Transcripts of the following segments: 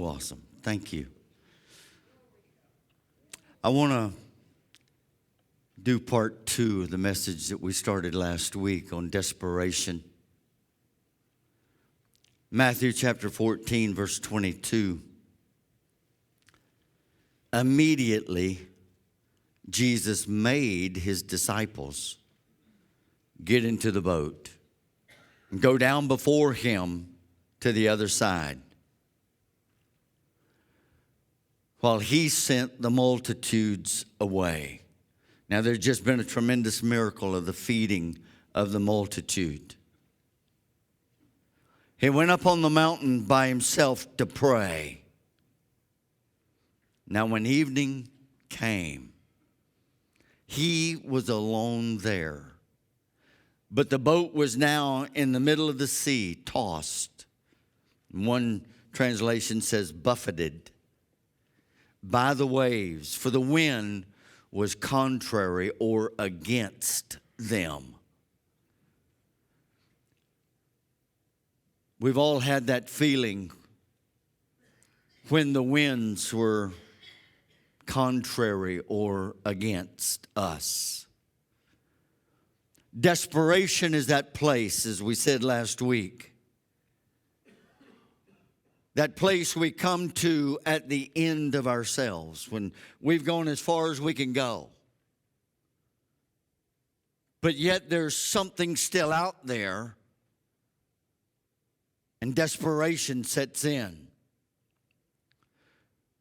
awesome. Thank you. I want to do part 2 of the message that we started last week on desperation. Matthew chapter 14, verse 22. Immediately, Jesus made his disciples get into the boat and go down before him to the other side, while he sent the multitudes away. Now, there's just been a tremendous miracle of the feeding of the multitude. He went up on the mountain by himself to pray. Now, when evening came, he was alone there. But the boat was now in the middle of the sea, tossed. One translation says buffeted by the waves, for the wind was contrary or against them. We've all had that feeling when the winds were contrary or against us. Desperation is that place, as we said last week. That place we come to at the end of ourselves, when we've gone as far as we can go. But yet there's something still out there, and desperation sets in.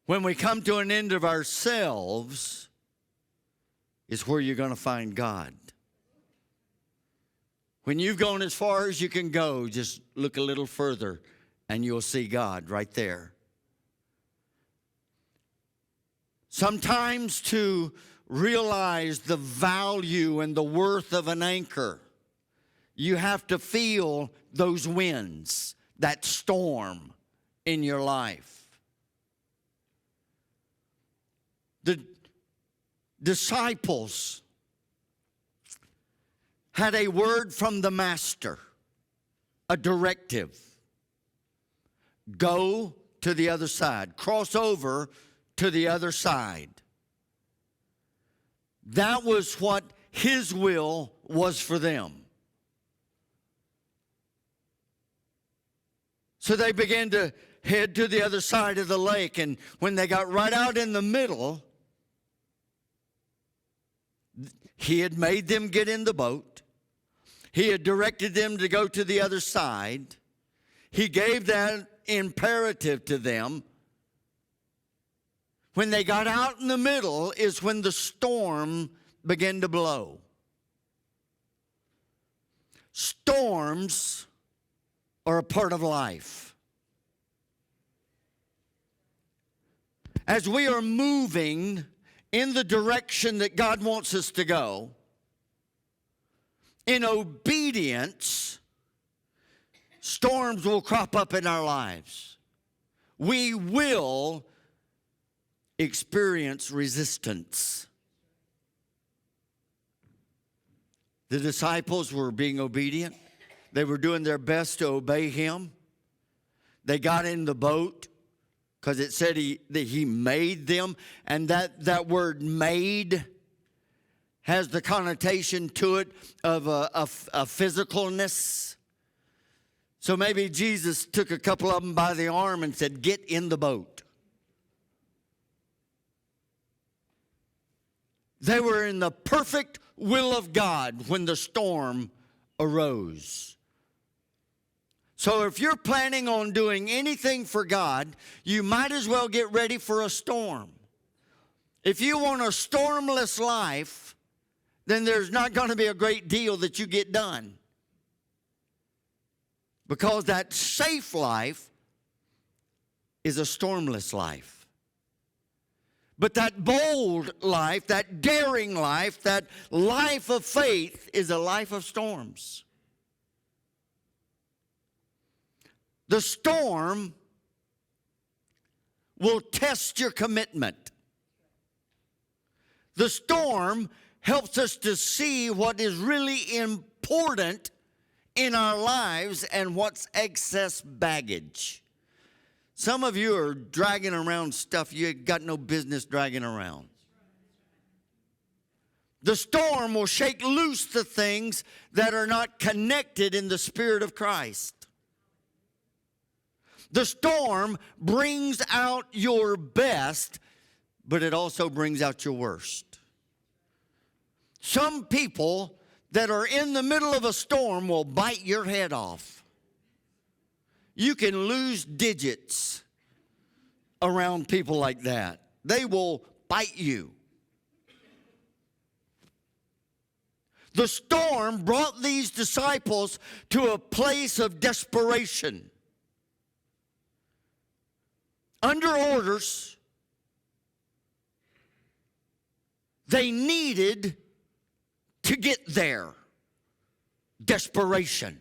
When we come to an end of ourselves is where you're going to find God. When you've gone as far as you can go, just look a little further and you'll see God right there. Sometimes to realize the value and the worth of an anchor, you have to feel those winds, that storm in your life. The disciples had a word from the master, a directive. Go to the other side. Cross over to the other side. That was what his will was for them. So they began to head to the other side of the lake, and when they got right out in the middle, he had made them get in the boat. He had directed them to go to the other side. He gave that imperative to them. When they got out in the middle is when the storm began to blow. Storms are a part of life. As we are moving in the direction that God wants us to go, in obedience, storms will crop up in our lives. We will experience resistance. The disciples were being obedient. They were doing their best to obey him. They got in the boat because it said that he made them. And that word made has the connotation to it of a physicalness. So maybe Jesus took a couple of them by the arm and said, get in the boat. They were in the perfect will of God when the storm arose. So if you're planning on doing anything for God, you might as well get ready for a storm. If you want a stormless life, then there's not going to be a great deal that you get done. Because that safe life is a stormless life. But that bold life, that daring life, that life of faith is a life of storms. The storm will test your commitment. The storm helps us to see what is really important in our lives and what's excess baggage. Some of you are dragging around stuff you got no business dragging around. The storm will shake loose the things that are not connected in the Spirit of Christ. The storm brings out your best, but it also brings out your worst. Some people that are in the middle of a storm will bite your head off. You can lose digits around people like that. They will bite you. The storm brought these disciples to a place of desperation. Under orders, they needed to get there. Desperation.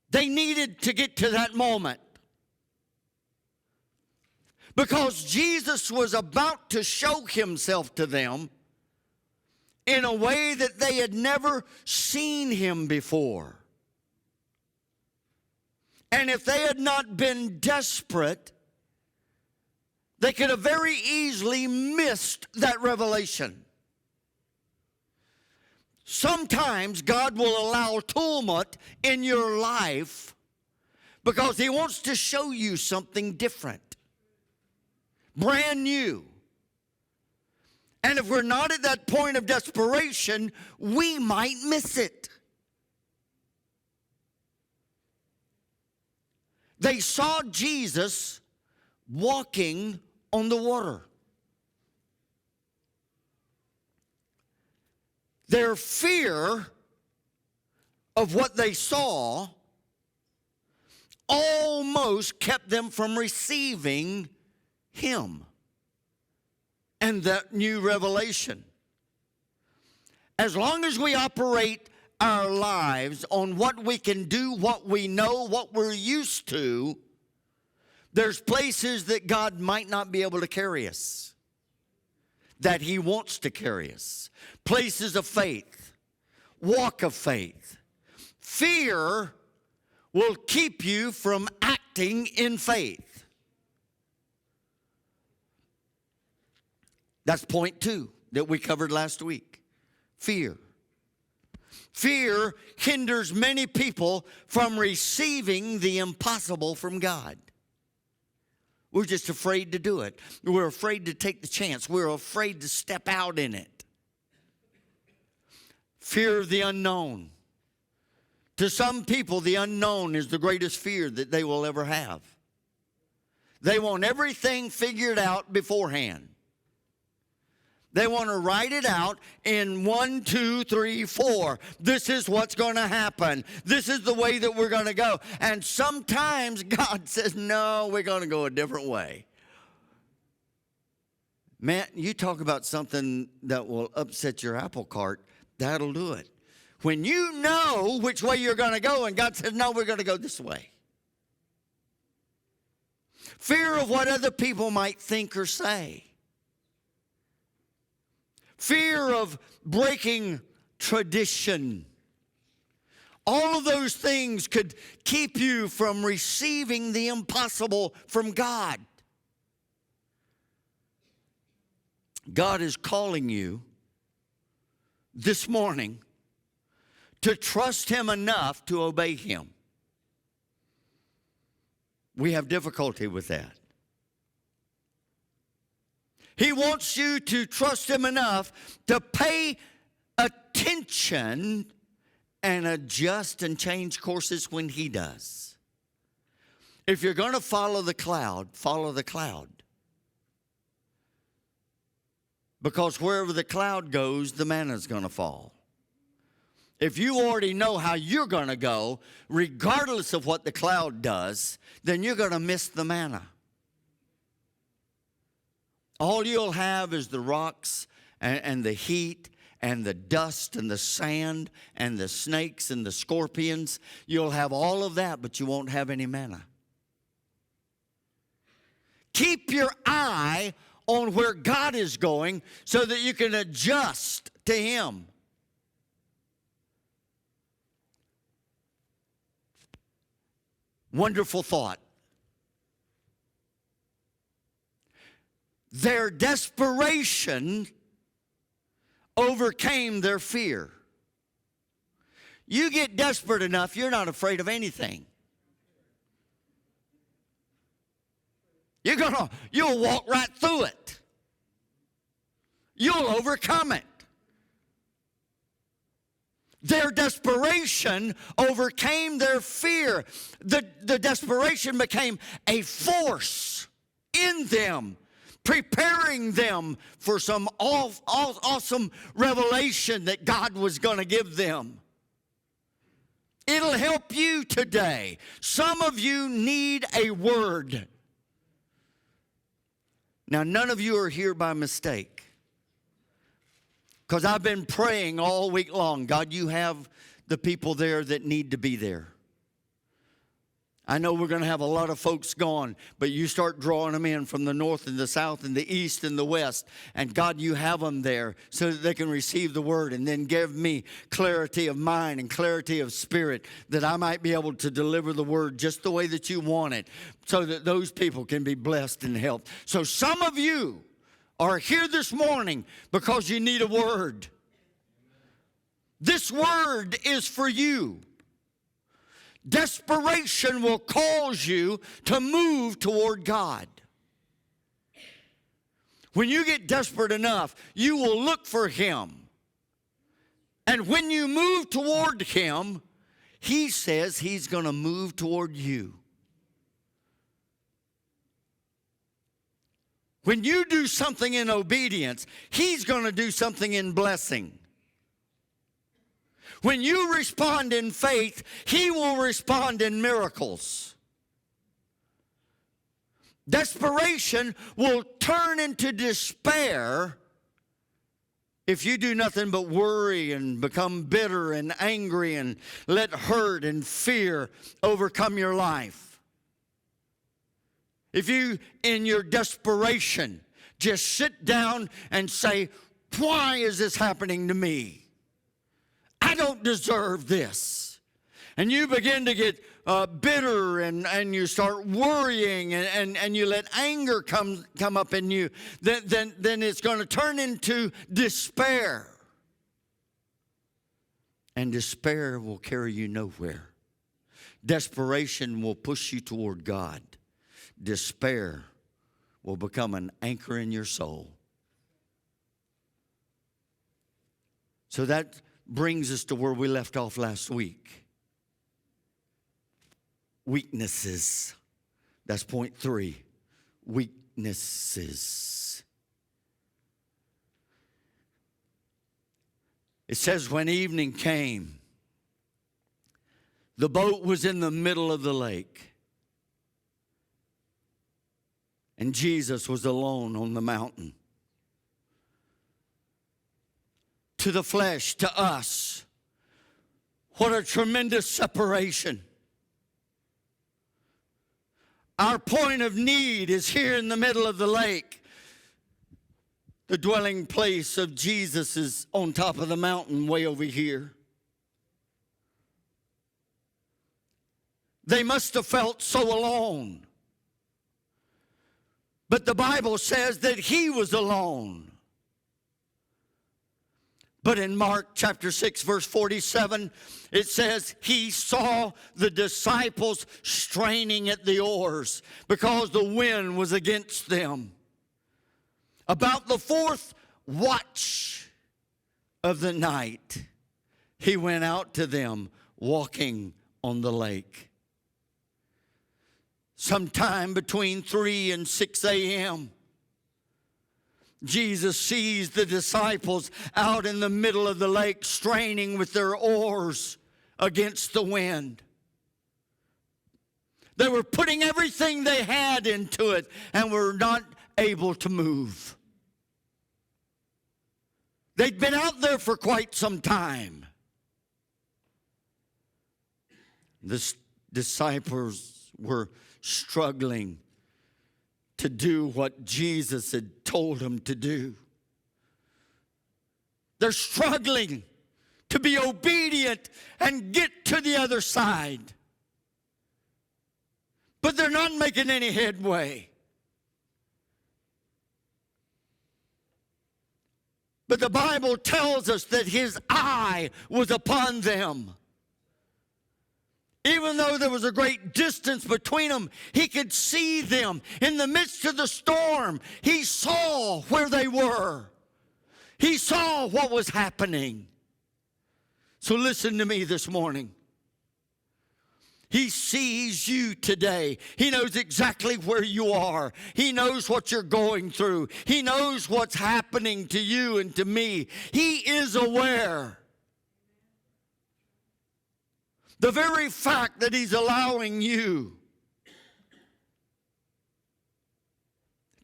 They needed to get to that moment. Because Jesus was about to show himself to them in a way that they had never seen him before. And if they had not been desperate, they could have very easily missed that revelation. Sometimes God will allow tumult in your life because he wants to show you something different, brand new. And if we're not at that point of desperation, we might miss it. They saw Jesus walking on the water. Their fear of what they saw almost kept them from receiving him and that new revelation. As long as we operate our lives on what we can do, what we know, what we're used to, there's places that God might not be able to carry us, that he wants to carry us. Places of faith, walk of faith. Fear will keep you from acting in faith. That's point 2 that we covered last week. Fear. Fear hinders many people from receiving the impossible from God. We're just afraid to do it. We're afraid to take the chance. We're afraid to step out in it. Fear of the unknown. To some people, the unknown is the greatest fear that they will ever have. They want everything figured out beforehand. They want to write it out in 1, 2, 3, 4. This is what's going to happen. This is the way that we're going to go. And sometimes God says, no, we're going to go a different way. Man, you talk about something that will upset your apple cart, that'll do it. When you know which way you're going to go and God says, no, we're going to go this way. Fear of what other people might think or say. Fear of breaking tradition. All of those things could keep you from receiving the impossible from God. God is calling you this morning to trust him enough to obey him. We have difficulty with that. He wants you to trust him enough to pay attention and adjust and change courses when he does. If you're going to follow the cloud, follow the cloud. Because wherever the cloud goes, the manna's going to fall. If you already know how you're going to go, regardless of what the cloud does, then you're going to miss the manna. All you'll have is the rocks and the heat and the dust and the sand and the snakes and the scorpions. You'll have all of that, but you won't have any manna. Keep your eye on where God is going so that you can adjust to him. Wonderful thought. Their desperation overcame their fear. You get desperate enough, you're not afraid of anything. You'll walk right through it. You'll overcome it. Their desperation overcame their fear. The desperation became a force in them, preparing them for some awesome revelation that God was going to give them. It'll help you today. Some of you need a word. Now, none of you are here by mistake, because I've been praying all week long. God, you have the people there that need to be there. I know we're going to have a lot of folks gone, but you start drawing them in from the north and the south and the east and the west. And God, you have them there so that they can receive the word, and then give me clarity of mind and clarity of spirit, that I might be able to deliver the word just the way that you want it, so that those people can be blessed and helped. So some of you are here this morning because you need a word. This word is for you. Desperation will cause you to move toward God. When you get desperate enough, you will look for Him. And when you move toward Him, He says He's going to move toward you. When you do something in obedience, He's going to do something in blessing. When you respond in faith, He will respond in miracles. Desperation will turn into despair if you do nothing but worry and become bitter and angry and let hurt and fear overcome your life. If you, in your desperation, just sit down and say, why is this happening to me? I don't deserve this. And you begin to get bitter and you start worrying and you let anger come up in you, then it's going to turn into despair. And despair will carry you nowhere. Desperation will push you toward God. Despair will become an anchor in your soul. So that brings us to where we left off last week. Weaknesses. That's point 3. Weaknesses. It says, when evening came, the boat was in the middle of the lake, and Jesus was alone on the mountain. To the flesh, to us, what a tremendous separation. Our point of need is here in the middle of the lake. The dwelling place of Jesus is on top of the mountain way over here. They must have felt so alone. But the Bible says that He was alone. But in Mark chapter 6, verse 47, it says He saw the disciples straining at the oars because the wind was against them. About the 4th watch of the night, He went out to them walking on the lake. Sometime between 3 and 6 a.m., Jesus sees the disciples out in the middle of the lake straining with their oars against the wind. They were putting everything they had into it and were not able to move. They'd been out there for quite some time. The disciples were struggling to do what Jesus had told them to do. They're struggling to be obedient and get to the other side. But they're not making any headway. But the Bible tells us that his eye was upon them. Even though there was a great distance between them, he could see them. In the midst of the storm, he saw where they were. He saw what was happening. So listen to me this morning. He sees you today. He knows exactly where you are. He knows what you're going through. He knows what's happening to you and to me. He is aware. The very fact that he's allowing you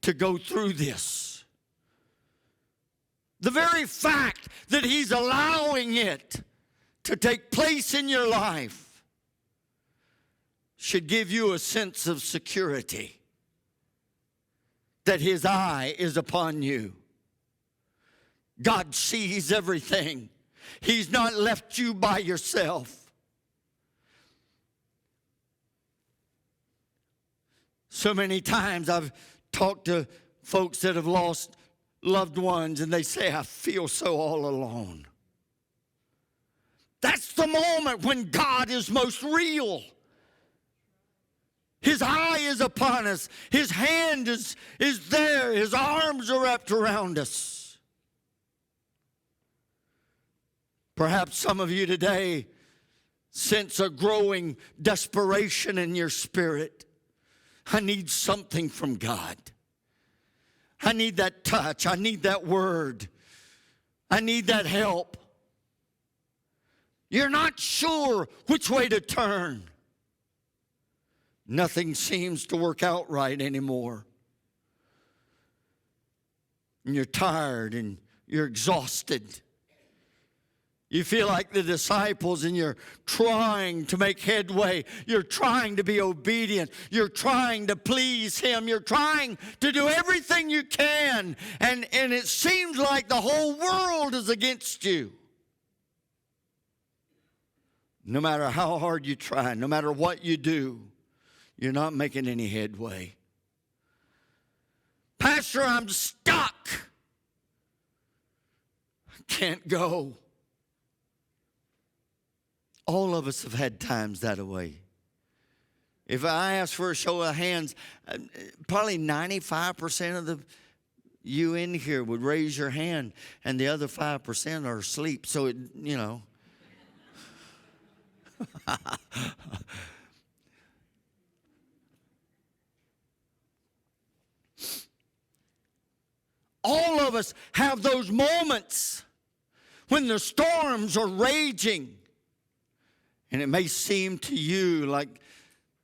to go through this, the very fact that he's allowing it to take place in your life, should give you a sense of security that his eye is upon you. God sees everything. He's not left you by yourself. So many times I've talked to folks that have lost loved ones, and they say, I feel so all alone. That's the moment when God is most real. His eye is upon us. His hand is there. His arms are wrapped around us. Perhaps some of you today sense a growing desperation in your spirit. I need something from God. I need that touch. I need that word. I need that help. You're not sure which way to turn. Nothing seems to work out right anymore. And you're tired and you're exhausted. You feel like the disciples, and you're trying to make headway. You're trying to be obedient. You're trying to please him. You're trying to do everything you can. And it seems like the whole world is against you. No matter how hard you try, no matter what you do, you're not making any headway. Pastor, I'm stuck. I can't go. All of us have had times that way. If I ask for a show of hands, probably 95% of you in here would raise your hand, and the other 5% are asleep. So, you know. All of us have those moments when the storms are raging, and it may seem to you like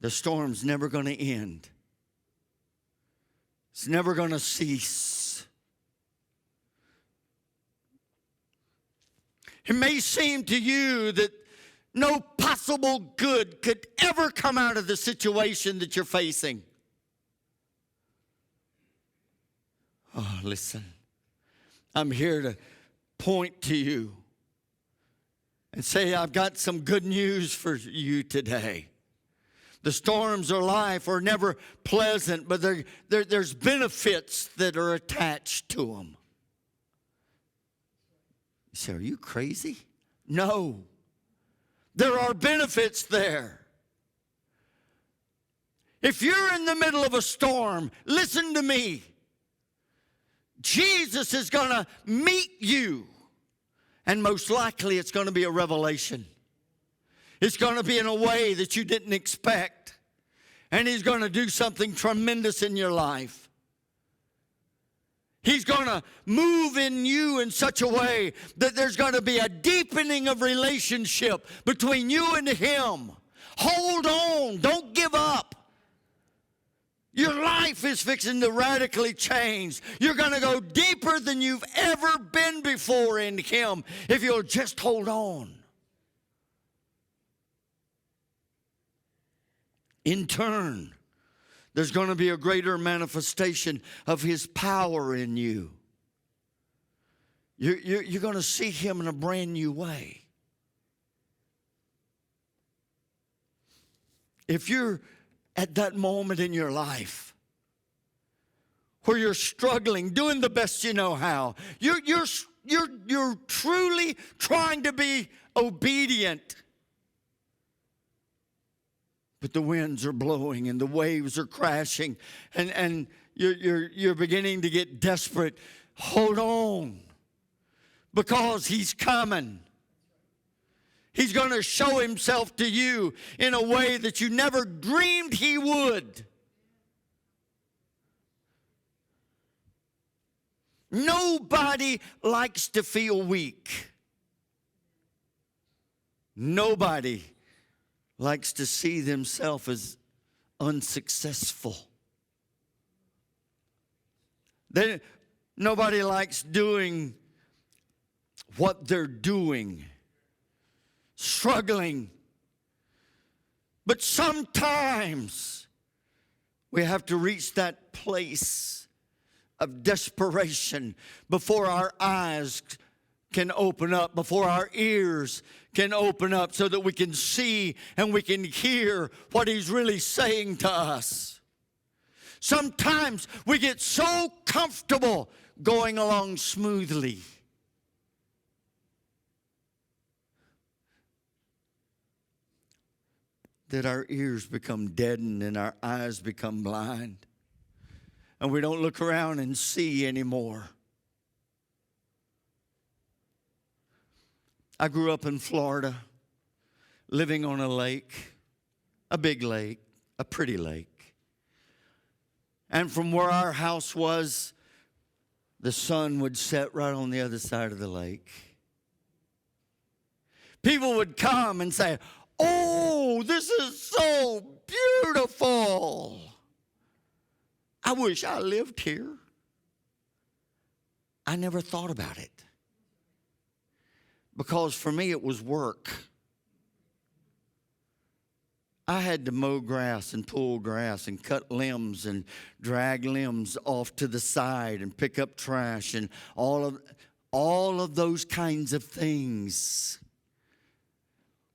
the storm's never going to end. It's never going to cease. It may seem to you that no possible good could ever come out of the situation that you're facing. Oh, listen, I'm here to point to you and say, I've got some good news for you today. The storms of life are never pleasant, but there's benefits that are attached to them. You say, are you crazy? No. There are benefits there. If you're in the middle of a storm, listen to me. Jesus is going to meet you. And most likely it's going to be a revelation. It's going to be in a way that you didn't expect. And he's going to do something tremendous in your life. He's going to move in you in such a way that there's going to be a deepening of relationship between you and him. Hold on. Don't give up. Your life is fixing to radically change. You're going to go deeper than you've ever been before in him if you'll just hold on. In turn, there's going to be a greater manifestation of his power in you. You're going to see him in a brand new way. If you're at that moment in your life where you're struggling, doing the best you know how, you're you're truly trying to be obedient. But the winds are blowing and the waves are crashing, and you're beginning to get desperate. Hold on, because he's coming. He's going to show himself to you in a way that you never dreamed he would. Nobody likes to feel weak. Nobody likes to see themselves as unsuccessful. Nobody likes doing what they're doing, struggling. But sometimes we have to reach that place of desperation before our eyes can open up, before our ears can open up, so that we can see and we can hear what he's really saying to us. Sometimes we get so comfortable going along smoothly that our ears become deadened and our eyes become blind, and we don't look around and see anymore. I grew up in Florida, living on a lake, a big lake, a pretty lake. And from where our house was, the sun would set right on the other side of the lake. People would come and say, "Oh, this is so beautiful. I wish I lived here." I never thought about it, because for me it was work. I had to mow grass and pull grass and cut limbs and drag limbs off to the side and pick up trash and all of those kinds of things.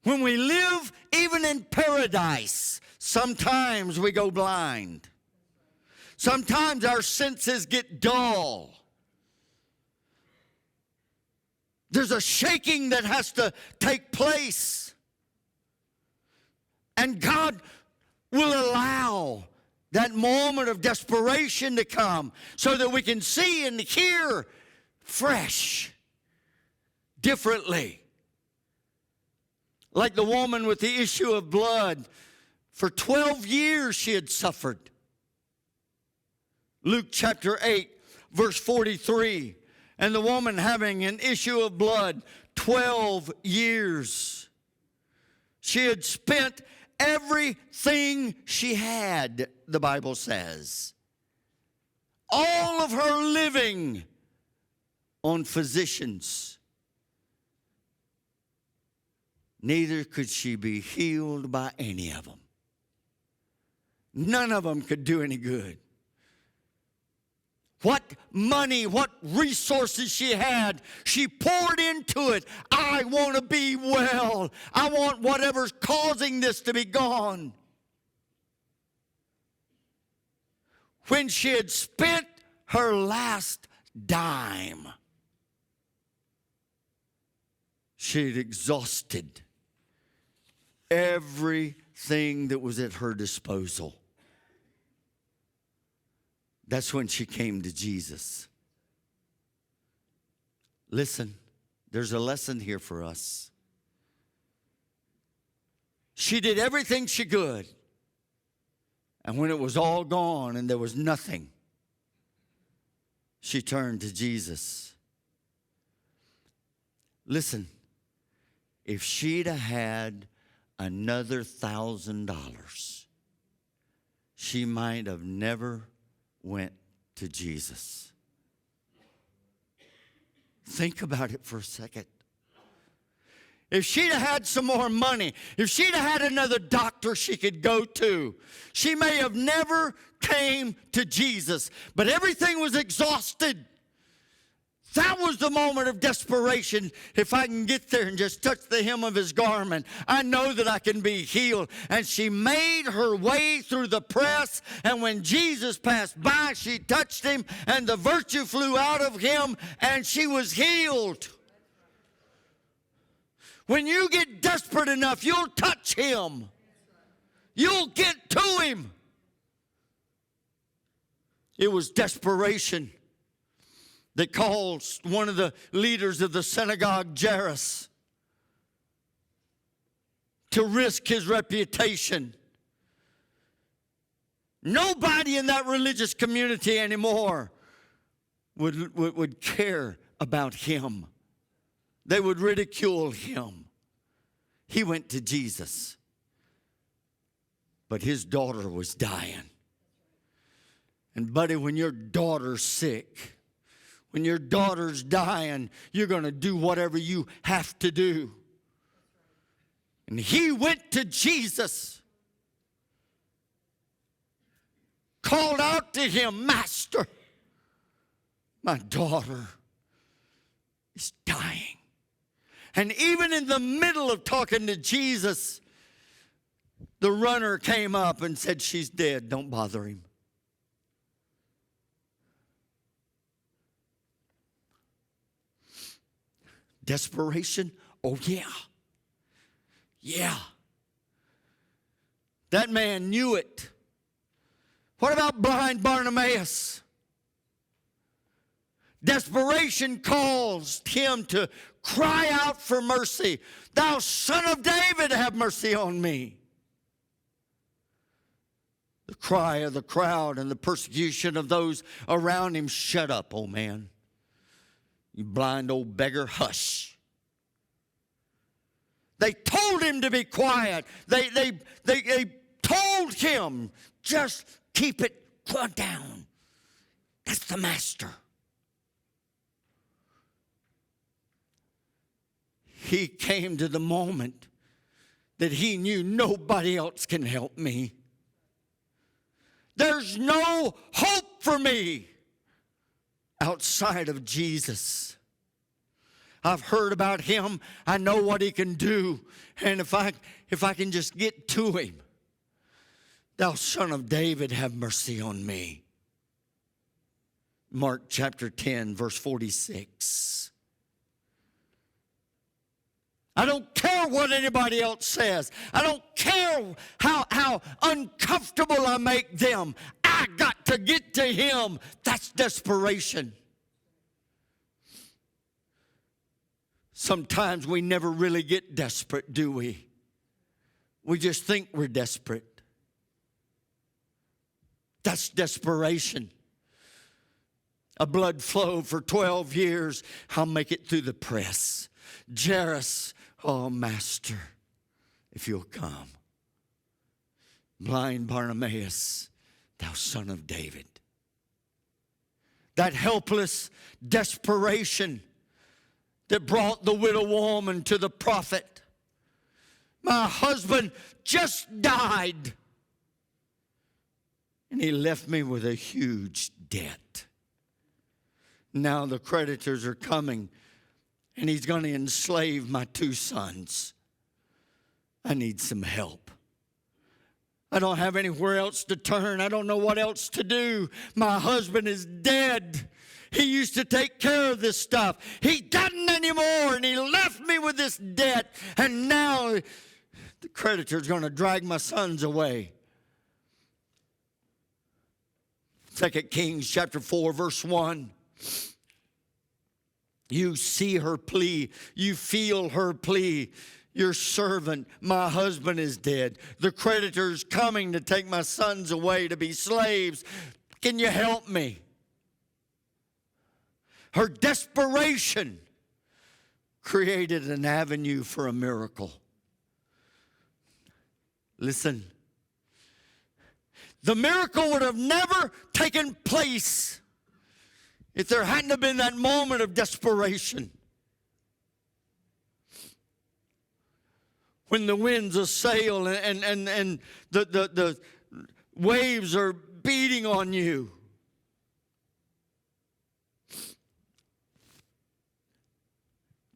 When we live even in paradise, sometimes we go blind. Sometimes our senses get dull. There's a shaking that has to take place. And God will allow that moment of desperation to come so that we can see and hear fresh, differently. Like the woman with the issue of blood, for 12 years she had suffered. Luke chapter 8, verse 43. And the woman having an issue of blood 12 years. She had spent everything she had, the Bible says. All of her living on physicians. Neither could she be healed by any of them. None of them could do any good. What money, what resources she had, she poured into it. I want to be well. I want whatever's causing this to be gone. When she had spent her last dime, she had exhausted everything that was at her disposal. That's when she came to Jesus. Listen, there's a lesson here for us. She did everything she could. And when it was all gone and there was nothing, she turned to Jesus. Listen, if she'd have had another $1,000, she might have never went to Jesus. Think about it for a second. If she'd have had some more money, if she'd have had another doctor she could go to, she may have never came to Jesus. But everything was exhausted. That was the moment of desperation. If I can get there and just touch the hem of his garment, I know that I can be healed. And she made her way through the press, and when Jesus passed by, she touched him, and the virtue flew out of him, and she was healed. When you get desperate enough, you'll touch him. You'll get to him. It was desperation that caused one of the leaders of the synagogue, Jairus, to risk his reputation. Nobody in that religious community anymore would care about him. They would ridicule him. He went to Jesus, but his daughter was dying. And buddy, when your daughter's sick, when your daughter's dying, you're going to do whatever you have to do. And he went to Jesus, called out to him, Master, my daughter is dying. And even in the middle of talking to Jesus, the runner came up and said, she's dead, don't bother him. Desperation? Oh, yeah. Yeah. That man knew it. What about blind Bartimaeus? Desperation caused him to cry out for mercy. Thou Son of David, have mercy on me. The cry of the crowd and the persecution of those around him, shut up, old man. You blind old beggar, hush. They told him to be quiet. They told him, just keep it down. That's the master. He came to the moment that he knew nobody else can help me. There's no hope for me outside of Jesus. I've heard about him. I know what he can do. And if I can just get to him, thou Son of David, have mercy on me. Mark chapter 10, verse 46. I don't care what anybody else says. I don't care how uncomfortable I make them. I got to get to him. That's desperation. Sometimes we never really get desperate, do we? We just think we're desperate. That's desperation. A blood flow for 12 years. I'll make it through the press. Jairus, oh, Master, if you'll come. Blind Bartimaeus, thou Son of David. That helpless desperation that brought the widow woman to the prophet. My husband just died, and he left me with a huge debt. Now the creditors are coming, and he's going to enslave my 2 sons. I need some help. I don't have anywhere else to turn. I don't know what else to do. My husband is dead. He used to take care of this stuff. He doesn't anymore, and he left me with this debt. And now the creditor's going to drag my sons away. 2 Kings chapter 4, verse 1. You see her plea. You feel her plea. Your servant, my husband is dead. The creditor's coming to take my sons away to be slaves. Can you help me? Her desperation created an avenue for a miracle. Listen, the miracle would have never taken place if there hadn't have been that moment of desperation. When the winds assail and the waves are beating on you.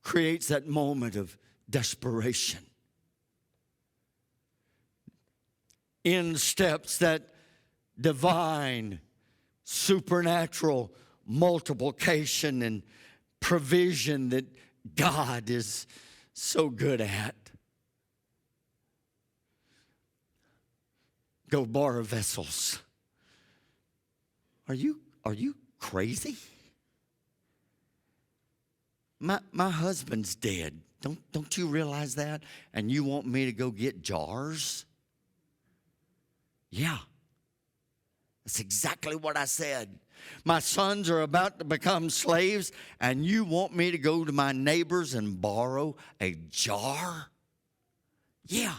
creates that moment of desperation. In steps that divine, supernatural multiplication and provision that God is so good at. Go borrow vessels. Are you crazy? My husband's dead. Don't you realize that? And you want me to go get jars? Yeah. That's exactly what I said. My sons are about to become slaves, and you want me to go to my neighbors and borrow a jar? Yeah.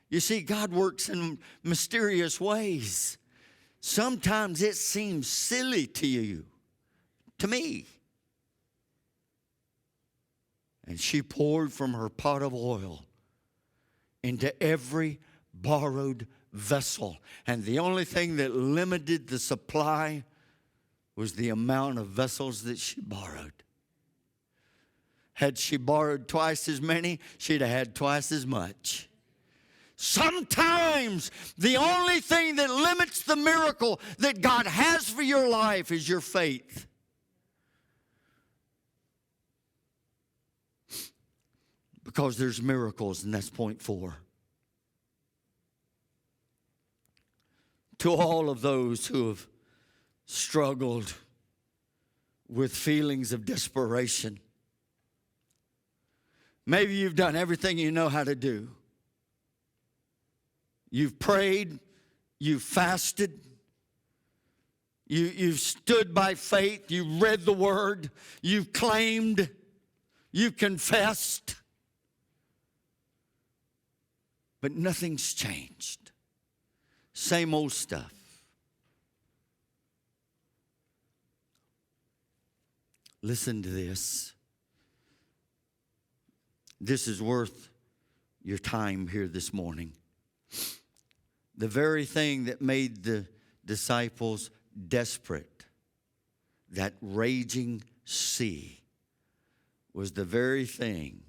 You see, God works in mysterious ways. Sometimes it seems silly to you, to me. And she poured from her pot of oil into every borrowed vessel. And the only thing that limited the supply was the amount of vessels that she borrowed. Had she borrowed twice as many, she'd have had twice as much. Sometimes the only thing that limits the miracle that God has for your life is your faith. Because there's miracles, and that's point 4. To all of those who have struggled with feelings of desperation, maybe you've done everything you know how to do. You've prayed, you've fasted, you've stood by faith, you've read the word, you've claimed, you've confessed, but nothing's changed. Same old stuff. Listen to this. This is worth your time here this morning. The very thing that made the disciples desperate, that raging sea, was the very thing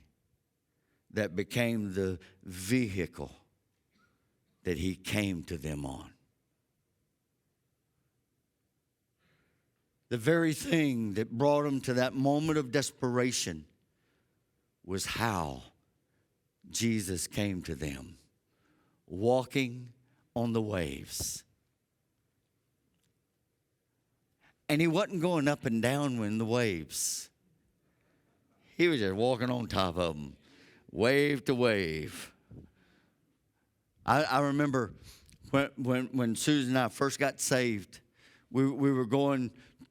that became the vehicle that he came to them on. The very thing that brought them to that moment of desperation was how Jesus came to them, walking on the waves. And he wasn't going up and down in the waves. He was just walking on top of them, wave to wave. I remember when Susan and I first got saved, we were going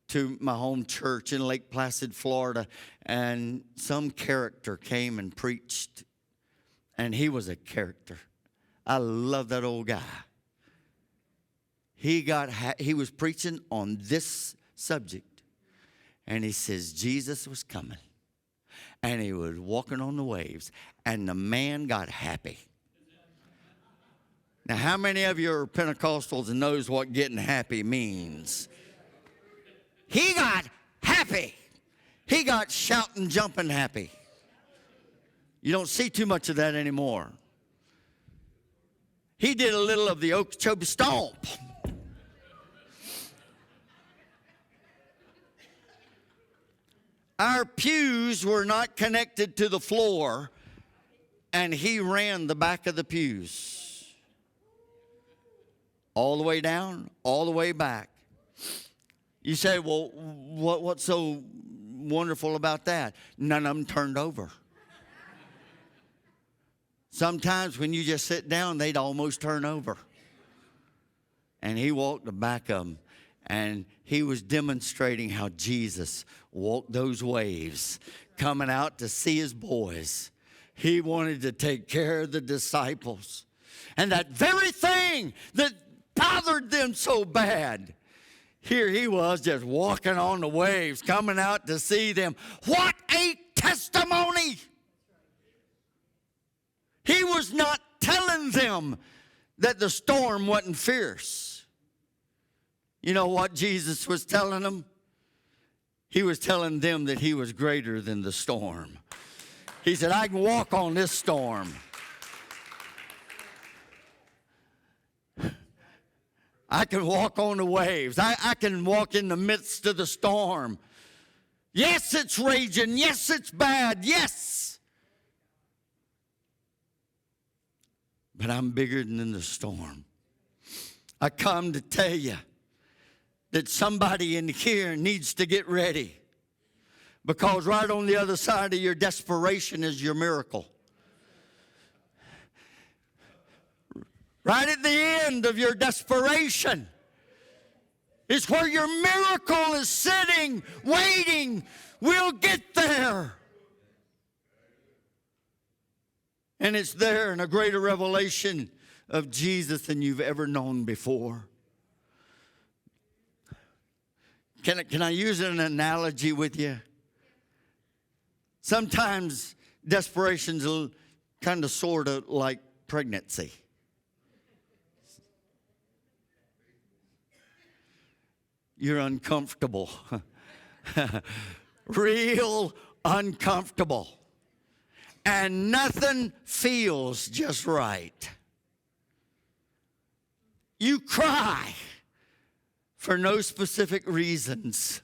to my home church in Lake Placid, Florida, and some character came and preached, and he was a character. I love that old guy. He was preaching on this subject, and he says Jesus was coming, and he was walking on the waves, and the man got happy. Now, how many of you are Pentecostals and knows what getting happy means? He got happy. He got shouting, jumping happy. You don't see too much of that anymore. He did a little of the Okeechobee Stomp. Our pews were not connected to the floor, and he ran the back of the pews. All the way down, all the way back. You say, well, what's so wonderful about that? None of them turned over. Sometimes when you just sit down, they'd almost turn over. And he walked the back of them, and he was demonstrating how Jesus walked those waves, coming out to see his boys. He wanted to take care of the disciples. And that very thing that bothered them so bad, here he was just walking on the waves, coming out to see them. What a testimony! He was not telling them that the storm wasn't fierce. You know what Jesus was telling them? he was telling them that he was greater than the storm. He said, I can walk on this storm. I can walk on the waves. I can walk in the midst of the storm. Yes, it's raging. Yes, it's bad. Yes. But I'm bigger than the storm. I come to tell you that somebody in here needs to get ready, because right on the other side of your desperation is your miracle. Right at the end of your desperation is where your miracle is sitting, waiting. We'll get there. And it's there in a greater revelation of Jesus than you've ever known before. Can I use an analogy with you? Sometimes desperation's kind of sort of like pregnancy. You're uncomfortable. Real uncomfortable. And nothing feels just right. You cry for no specific reasons.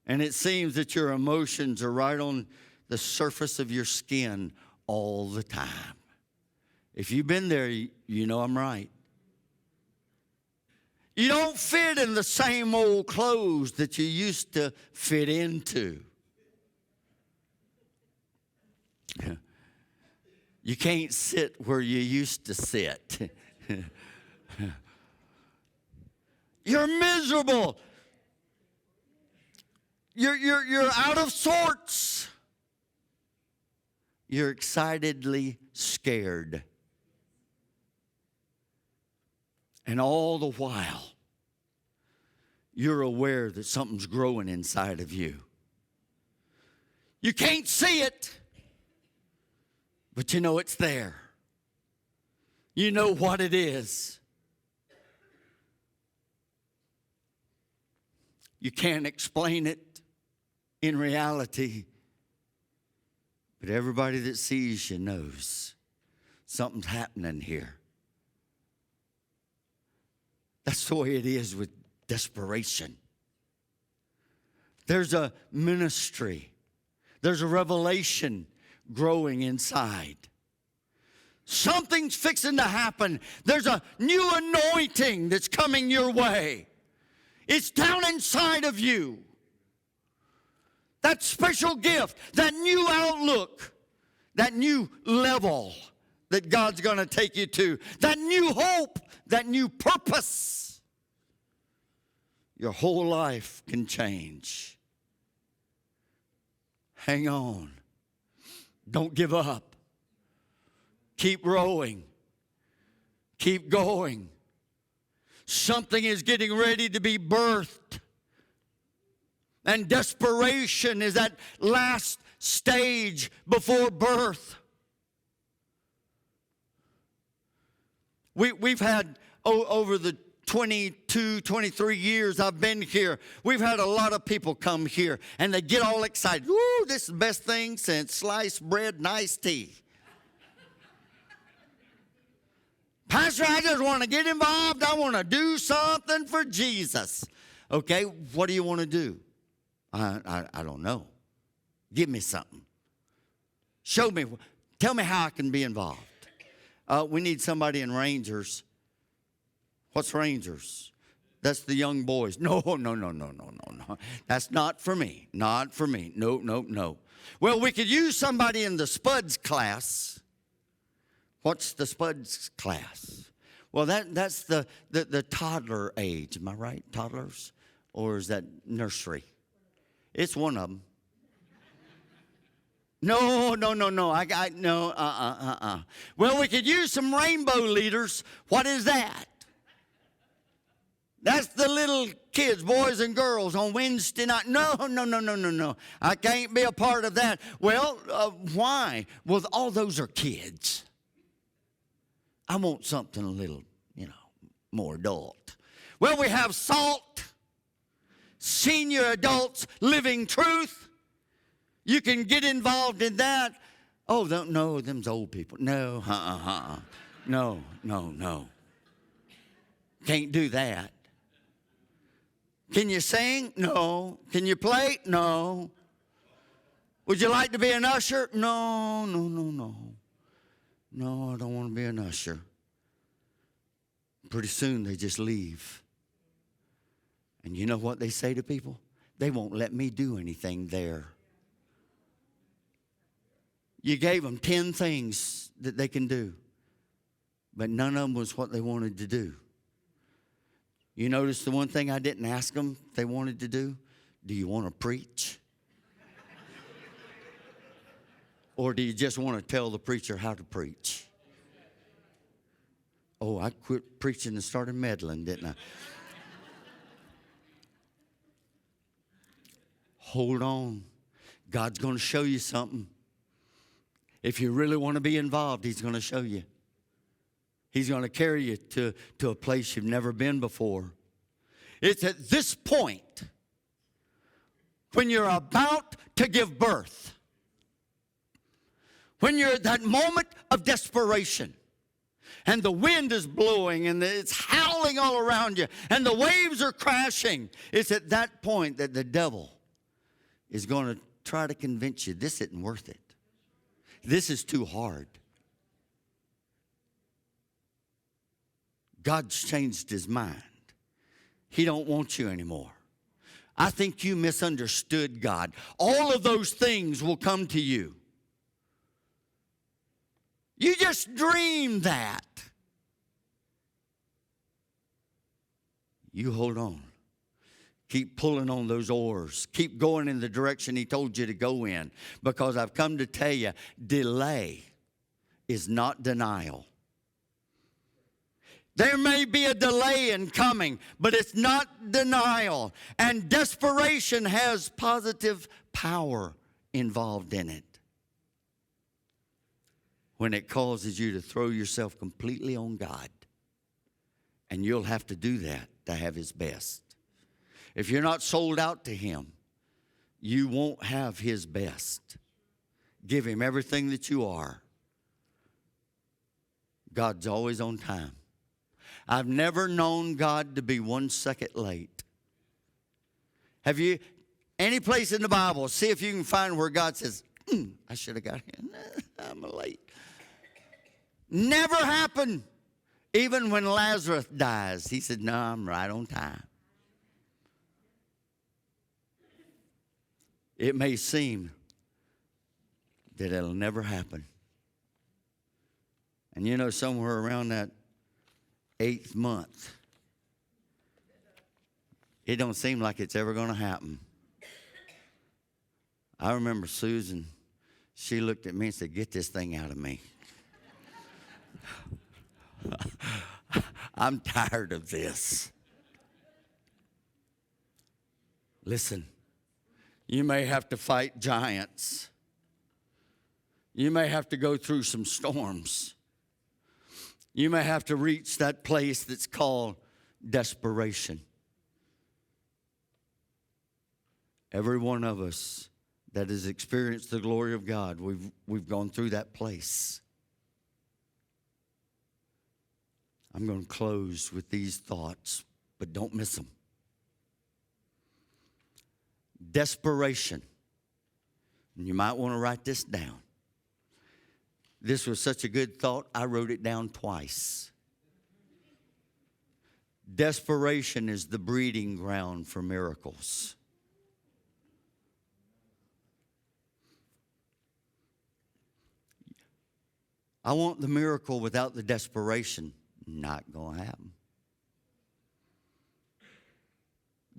And it seems that your emotions are right on the surface of your skin all the time. If you've been there, you know I'm right. You don't fit in the same old clothes that you used to fit into. You can't sit where you used to sit. You're miserable. You're out of sorts. You're excitedly scared. And all the while, you're aware that something's growing inside of you. You can't see it, but you know it's there. You know what it is. You can't explain it in reality, but everybody that sees you knows something's happening here. That's the way it is with desperation. There's a ministry. There's a revelation growing inside. Something's fixing to happen. There's a new anointing that's coming your way. It's down inside of you. That special gift, that new outlook, that new level that God's going to take you to, that new hope, that new purpose. Your whole life can change. Hang on. Don't give up. Keep rowing. Keep going. Something is getting ready to be birthed. And desperation is that last stage before birth. We've had, over the 22, 23 years I've been here, we've had a lot of people come here, and they get all excited. Ooh, this is the best thing since sliced bread and iced tea. Pastor, I just want to get involved. I want to do something for Jesus. Okay, what do you want to do? I don't know. Give me something. Show me. Tell me how I can be involved. We need somebody in Rangers. What's Rangers? That's the young boys. No. That's not for me. Not for me. No. Well, we could use somebody in the Spuds class. What's the Spuds class? Well, that's the toddler age. Am I right? Toddlers? Or is that nursery? It's one of them. No. No. Well, we could use some rainbow leaders. What is that? That's the little kids, boys and girls, on Wednesday night. No. I can't be a part of that. Well, why? Well, all those are kids. I want something a little, more adult. Well, we have salt senior adults living truth. You can get involved in that. Oh, no, them's old people. No, No. Can't do that. Can you sing? No. Can you play? No. Would you like to be an usher? No. No, I don't want to be an usher. Pretty soon they just leave. And you know what they say to people? They won't let me do anything there. You gave them 10 things that they can do, but none of them was what they wanted to do. You notice the one thing I didn't ask them if they wanted to do? Do you want to preach? Or do you just want to tell the preacher how to preach? Oh, I quit preaching and started meddling, didn't I? Hold on. God's going to show you something. If you really want to be involved, He's going to show you. He's going to carry you to a place you've never been before. It's at this point, when you're about to give birth, when you're at that moment of desperation, and the wind is blowing, and it's howling all around you, and the waves are crashing, it's at that point that the devil is going to try to convince you this isn't worth it. This is too hard. God's changed His mind. He don't want you anymore. I think you misunderstood God. All of those things will come to you. You just dreamed that. You hold on. Keep pulling on those oars. Keep going in the direction He told you to go in. Because I've come to tell you, delay is not denial. There may be a delay in coming, but it's not denial. And desperation has positive power involved in it. When it causes you to throw yourself completely on God. And you'll have to do that to have His best. If you're not sold out to Him, you won't have His best. Give Him everything that you are. God's always on time. I've never known God to be 1 second late. Have you, any place in the Bible, see if you can find where God says, I should have got here. I'm late. Never happened. Even when Lazarus dies, He said, no, I'm right on time. It may seem that it'll never happen. And you know, somewhere around that 8th month, it don't seem like it's ever going to happen. I remember Susan, she looked at me and said, get this thing out of me. I'm tired of this. Listen, you may have to fight giants. You may have to go through some storms. You may have to reach that place that's called desperation. Every one of us that has experienced the glory of God, we've gone through that place. I'm going to close with these thoughts, but don't miss them. Desperation. And you might want to write this down. This was such a good thought, I wrote it down twice. Desperation is the breeding ground for miracles. I want the miracle without the desperation. Not going to happen.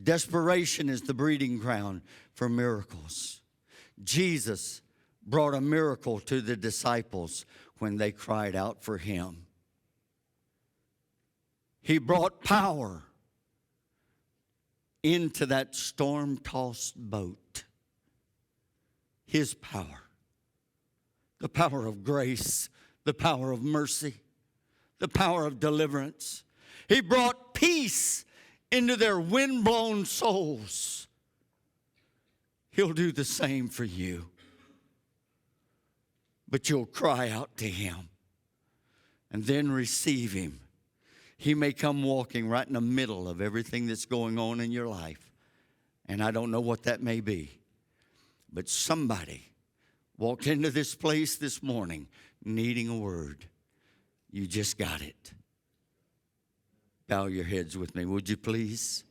Desperation is the breeding ground for miracles. Jesus brought a miracle to the disciples when they cried out for Him. He brought power into that storm-tossed boat. His power. The power of grace. The power of mercy. The power of deliverance. He brought peace into their windblown souls, He'll do the same for you. But you'll cry out to Him and then receive Him. He may come walking right in the middle of everything that's going on in your life. And I don't know what that may be. But somebody walked into this place this morning needing a word. You just got it. Bow your heads with me, would you please?